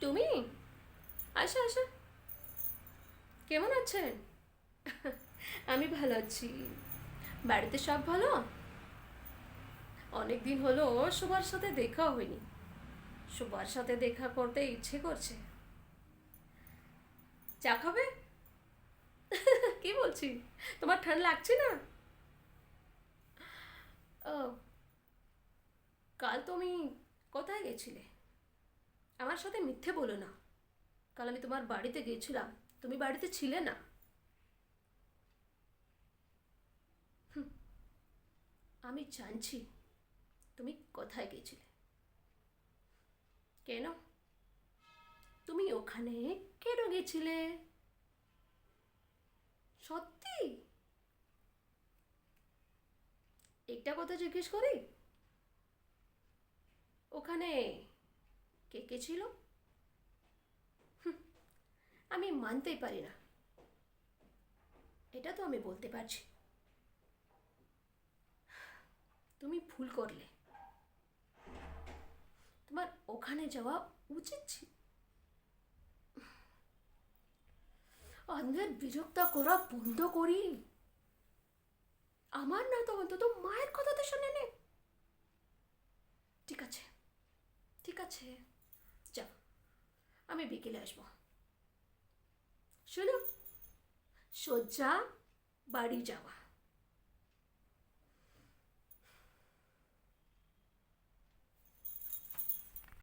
তুমি আশা আশা, কেমন আছেন? আমি ভালো আছি। বাড়িতে সব ভালো? অনেক দিন হলো সবার সাথে দেখা হয়নি। সবার সাথে দেখা করতে ইচ্ছে করছে। চা খাবে? কি বলছি, তোমার ঠান্ডা লাগছে না? ও, কাল তুমি কোথায় গেছিলে? আমার সাথে মিথ্যে বলো না। কাল আমি তোমার বাড়িতে গেছিলাম, তুমি বাড়িতে ছিলে না। আমি জানছি তুমি কোথায় গেছিলে। কেন? তুমি ওখানে কেন গেছিলে? সত্যি? একটা কথা জিজ্ঞেস করি, ওখানে কে কে ছিল? আমি মানতেই পারি না। এটা তো আমি বলতে পারছি, তুমি ভুল করলে। তোমার ওখানে যাওয়া উচিত ছিল। আমাদের বিরক্ত করা বন্ধ করি। আমার না তো অন্তত মায়ের কথা তো শুনে নে। ঠিক আছে, ঠিক আছে, যাও, আমি বিকেলে আসবো। শোনো, সোজা বাড়ি যাওয়া।